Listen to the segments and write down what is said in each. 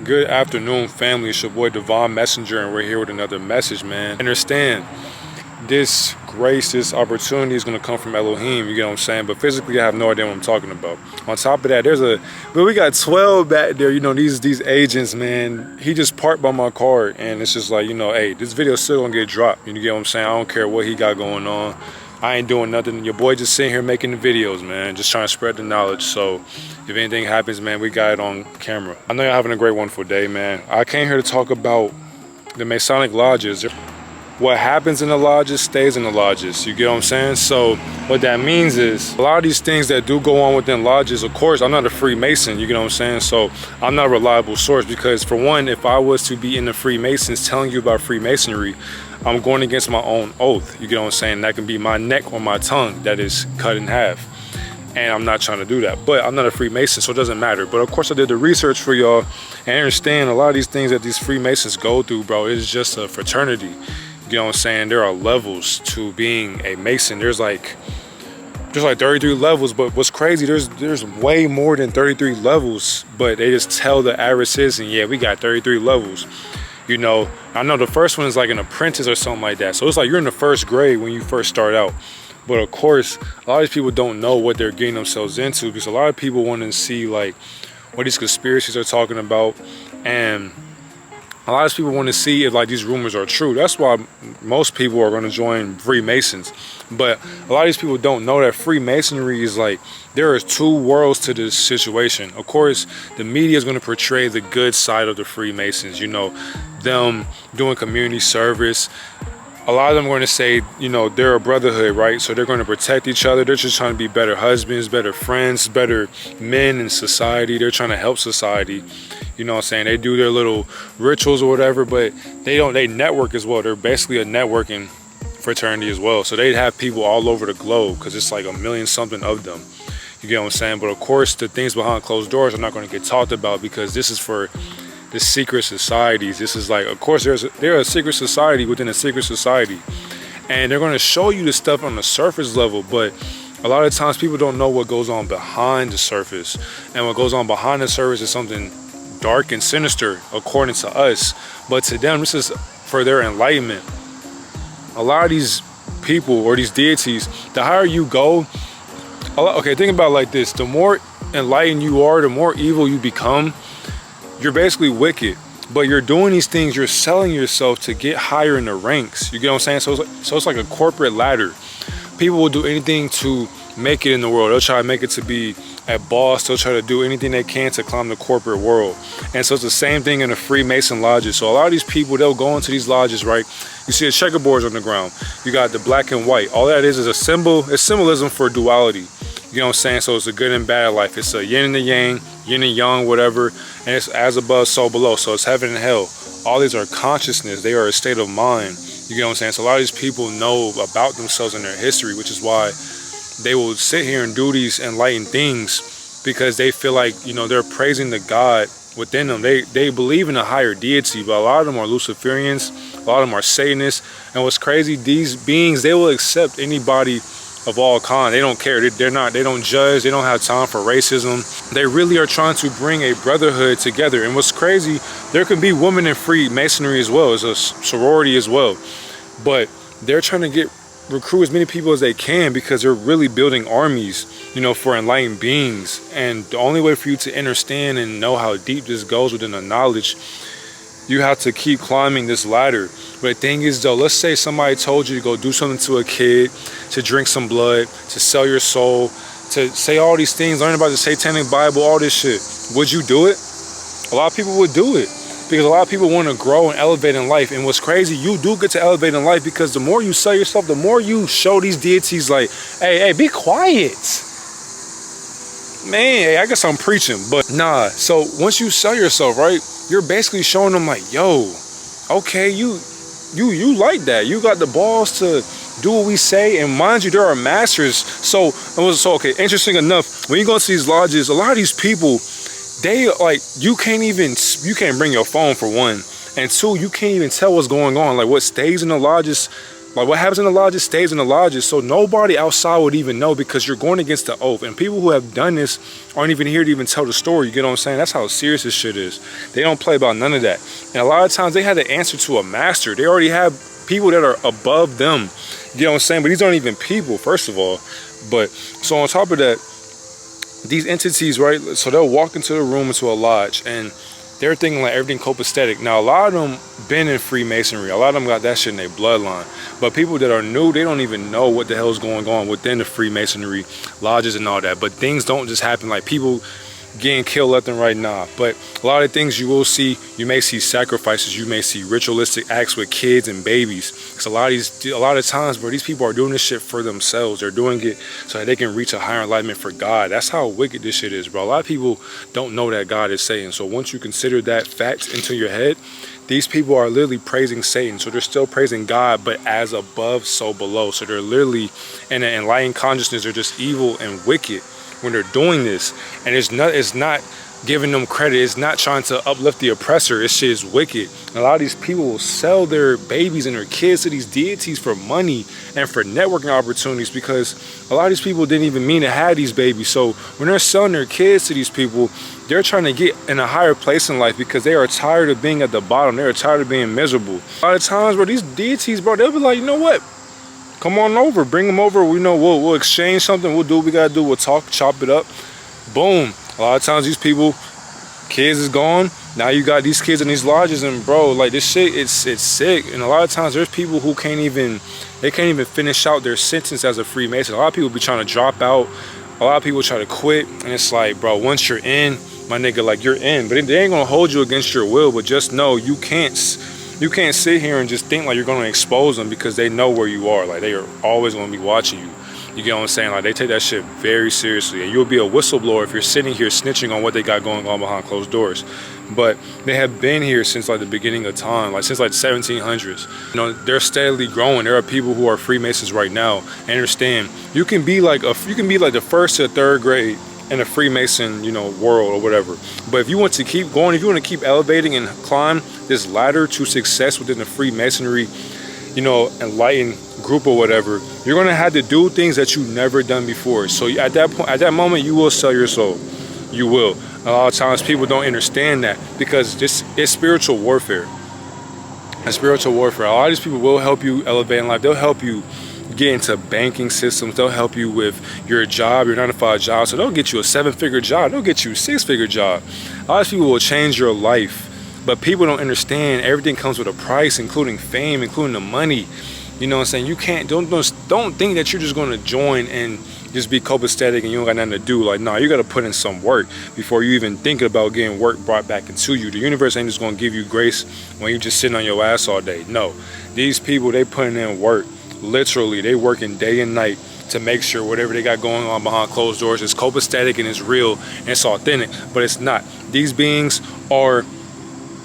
Good afternoon, family. It's your boy Devon Messenger, and we're here with another message, man. Understand, this grace, this opportunity is going to come from Elohim, you get what I'm saying? But physically, I have no idea what I'm talking about. On top of that, we got 12 back there, you know, these agents, man. He just parked by my car, and it's just like, you know, hey, this video's still going to get dropped. You get what I'm saying? I don't care what he got going on. I ain't doing nothing. Your boy just sitting here making the videos, man. Just trying to spread the knowledge. So if anything happens, man, we got it on camera. I know you're having a great wonderful day, man. I came here to talk about the Masonic lodges. What happens in the lodges stays in the lodges. You get what I'm saying? So what that means is a lot of these things that do go on within lodges, of course, I'm not a Freemason. You get what I'm saying? So I'm not a reliable source because, for one, if I was to be in the Freemasons telling you about Freemasonry, I'm going against my own oath. You get what I'm saying? That can be my neck or my tongue that is cut in half. And I'm not trying to do that. But I'm not a Freemason, so it doesn't matter. But of course, I did the research for y'all and I understand a lot of these things that these Freemasons go through, bro. It's just a fraternity. You know what I'm saying? There are levels to being a Mason. There's like 33 levels, but what's crazy, there's way more than 33 levels, but they just tell the average citizen, yeah, we got 33 levels. You know, I know the first one is like an apprentice or something like that. So it's like you're in the first grade when you first start out. But of course, a lot of these people don't know what they're getting themselves into because a lot of people want to see like what these conspiracies are talking about. And a lot of people want to see if like these rumors are true. That's why most people are going to join Freemasons. But a lot of these people don't know that Freemasonry is like, there are two worlds to this situation. Of course, the media is going to portray the good side of the Freemasons, you know, them doing community service. A lot of them are going to say, you know, they're a brotherhood, right? So they're going to protect each other. They're just trying to be better husbands, better friends, better men in society. They're trying to help society. You know what I'm saying? They do their little rituals or whatever, but they network as well. They're basically a networking fraternity as well. So they have people all over the globe because it's like 1 million something of them. You get what I'm saying? But of course, the things behind closed doors are not going to get talked about because this is for the secret societies. This is like, of course, there's a secret society within a secret society. And they're going to show you the stuff on the surface level, but a lot of times people don't know what goes on behind the surface. And what goes on behind the surface is something dark and sinister according to us, but to them this is for their enlightenment. A lot of these people or these deities, the higher you go, okay, think about it like this: the more enlightened you are, the more evil you become. You're basically wicked, but you're doing these things, you're selling yourself to get higher in the ranks. You get what I'm saying? So it's like a corporate ladder. People will do anything to make it in the world. They'll try to make it to be a boss. They'll try to do anything they can to climb the corporate world. And so it's the same thing in the Freemason lodges. So a lot of these people, they'll go into these lodges, right? You see the checkerboards on the ground. You got the black and white. All that is a symbol. It's symbolism for duality. You know what I'm saying? So it's a good and bad life. It's a yin and the yang, yin and yang, whatever. And it's as above, so below. So it's heaven and hell. All these are consciousness. They are a state of mind. You get what I'm saying? So a lot of these people know about themselves and their history, which is why they will sit here and do these enlightened things because they feel like, you know, they're praising the God within them. They believe in a higher deity, but a lot of them are Luciferians. A lot of them are Satanists. And what's crazy, these beings, they will accept anybody of all kind. They don't care. They don't judge. They don't have time for racism. They really are trying to bring a brotherhood together. And what's crazy, there can be women in Freemasonry as well. It's a sorority as well. But they're trying to recruit as many people as they can because they're really building armies, you know, for enlightened beings. And the only way for you to understand and know how deep this goes within the knowledge, you have to keep climbing this ladder. But the thing is though, let's say somebody told you to go do something to a kid, to drink some blood, to sell your soul, to say all these things, learn about the Satanic Bible, all this shit. Would you do it? A lot of people would do it because a lot of people want to grow and elevate in life. And what's crazy, you do get to elevate in life because the more you sell yourself, the more you show these deities like, hey, be quiet. Man, I guess I'm preaching, but nah. So once you sell yourself, right, you're basically showing them like, yo, okay, you like that. You got the balls to do what we say. And mind you, there are masters. So okay, interesting enough, when you go into these lodges, a lot of these people, they like, you can't bring your phone for one. And two, you can't even tell what's going on. Like what stays in the lodges, Like what happens in the lodges stays in the lodges. So nobody outside would even know because you're going against the oath. And people who have done this aren't even here to even tell the story. You get what I'm saying? That's how serious this shit is. They don't play about none of that. And a lot of times they had to answer to a master. They already have people that are above them. You know what I'm saying? But these aren't even people, first of all. But so on top of that, these entities, right? So they'll walk into the room, into a lodge, and they're thinking like everything copacetic. Now, a lot of them been in Freemasonry. A lot of them got that shit in their bloodline. But people that are new, they don't even know what the hell is going on within the Freemasonry lodges and all that. But things don't just happen. Like people getting killed left and right now. But a lot of things you will see, you may see sacrifices, you may see ritualistic acts with kids and babies. Because a lot of times, bro, these people are doing this shit for themselves. They're doing it so that they can reach a higher enlightenment for God. That's how wicked this shit is, bro. A lot of people don't know that God is Satan. So once you consider that fact into your head, these people are literally praising Satan. So they're still praising God, but as above, so below. So they're literally in an enlightened consciousness. They're just evil and wicked when they're doing this. And it's not giving them credit. It's not trying to uplift the oppressor. This shit is wicked. And a lot of these people will sell their babies and their kids to these deities for money and for networking opportunities, because a lot of these people didn't even mean to have these babies. So when they're selling their kids to these people, they're trying to get in a higher place in life because they are tired of being at the bottom. They're tired of being miserable. A lot of times, bro, these deities, bro, they'll be like, you know what? Come on over, bring them over. We know we'll exchange something. We'll do what we gotta do. We'll talk, chop it up. Boom. A lot of times these people, kids is gone. Now you got these kids in these lodges, and bro, like this shit, it's sick. And a lot of times there's people who can't even finish out their sentence as a Freemason. A lot of people be trying to drop out. A lot of people try to quit, and it's like, bro, once you're in, my nigga, like you're in. But they ain't gonna hold you against your will. But just know you can't sit here and just think like you're going to expose them, because they know where you are. Like they are always going to be watching you. You get what I'm saying? Like they take that shit very seriously, and you'll be a whistleblower if you're sitting here snitching on what they got going on behind closed doors. But they have been here since like the beginning of time, like since like 1700s. You know, they're steadily growing. There are people who are Freemasons right now. And understand, you can be like the first to third grade in a Freemason, you know, world or whatever. But if you want to keep going, if you want to keep elevating and climb this ladder to success within the Freemasonry, you know, enlightened group or whatever, you're gonna have to do things that you've never done before. So at that point, at that moment, you will sell your soul. You will. A lot of times people don't understand that, because this is spiritual warfare. And spiritual warfare, a lot of these people will help you elevate in life. They'll help you get into banking systems. They'll help you with your job, your 9-to-5 job. So they'll get you a 7-figure job. They'll get you a 6-figure job. A lot of people will change your life. But people don't understand everything comes with a price, including fame, including the money. You know what I'm saying? You can't, don't think that you're just going to join and just be copacetic and you don't got nothing to do. Like, nah, you got to put in some work before you even think about getting work brought back into you. The universe ain't just going to give you grace when you just sitting on your ass all day. No, these people, they putting in work. Literally, they working day and night to make sure whatever they got going on behind closed doors is copacetic and it's real and it's authentic. But it's not. These beings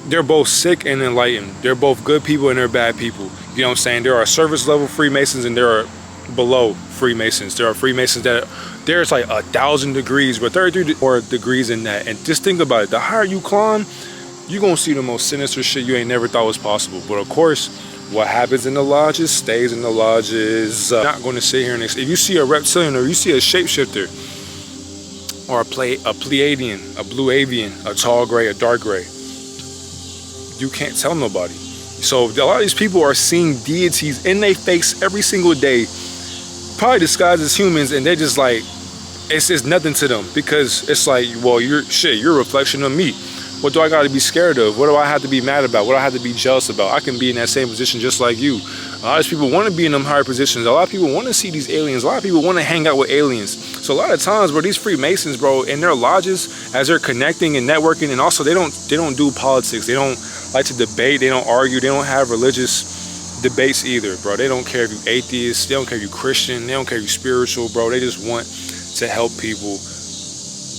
they're both sick and enlightened. They're both good people and they're bad people. You know what I'm saying? There are surface level Freemasons and there are below Freemasons. There are Freemasons that there's like 1,000 degrees, but 33 or degrees in that. And just think about it. The higher you climb, you're going to see the most sinister shit you ain't never thought was possible. But of course, what happens in the lodges stays in the lodges. Not going to sit here and if you see a reptilian or you see a shapeshifter or a Pleiadian, a blue avian, a tall gray, a dark gray, you can't tell nobody. So a lot of these people are seeing deities in their face every single day, probably disguised as humans, and they're just like, it's nothing to them, because it's like, well, you're a reflection of me. What do I got to be scared of? What do I have to be mad about? What do I have to be jealous about? I can be in that same position just like you. A lot of people want to be in them higher positions. A lot of people want to see these aliens. A lot of people want to hang out with aliens. So a lot of times, bro, these Freemasons, bro, in their lodges, as they're connecting and networking, and also they don't do politics. They don't like to debate. They don't argue. They don't have religious debates either, bro. They don't care if you're atheist. They don't care if you're Christian. They don't care if you're spiritual, bro. They just want to help people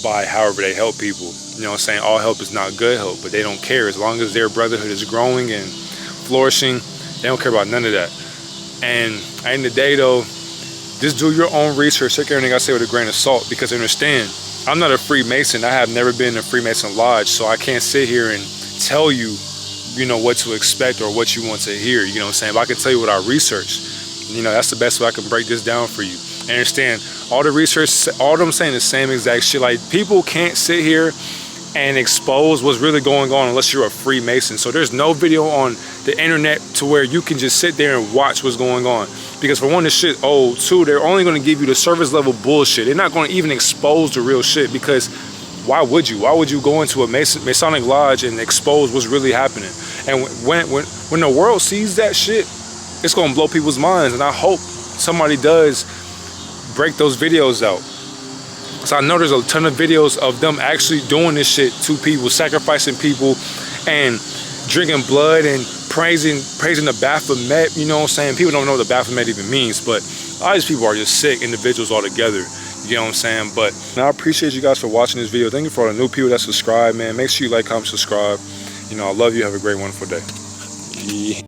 by however they help people. You know what I'm saying? All help is not good help, but they don't care. As long as their brotherhood is growing and flourishing, they don't care about none of that. And at the end of the day, though, just do your own research. Take everything I say with a grain of salt, because understand, I'm not a Freemason. I have never been in a Freemason lodge, so I can't sit here and tell you, you know, what to expect or what you want to hear. You know what I'm saying? But I can tell you what I researched. You know, that's the best way I can break this down for you. And understand, all the research, all of them saying the same exact shit. Like, people can't sit here and expose what's really going on unless you're a Freemason. So there's no video on the internet to where you can just sit there and watch what's going on. Because for one, this shit old. Two, they're only going to give you the surface level bullshit. They're not going to even expose the real shit, because why would you? Why would you go into a Masonic lodge and expose what's really happening? And when the world sees that shit, it's going to blow people's minds. And I hope somebody does break those videos out. So I know there's a ton of videos of them actually doing this shit to people, sacrificing people and drinking blood and praising the Baphomet. You know what I'm saying? People don't know what the Baphomet even means, but a lot of these people are just sick individuals altogether. You know what I'm saying? But I appreciate you guys for watching this video. Thank you for all the new people that subscribe, man. Make sure you like, comment, subscribe. You know, I love you. Have a great, wonderful day. Yeah.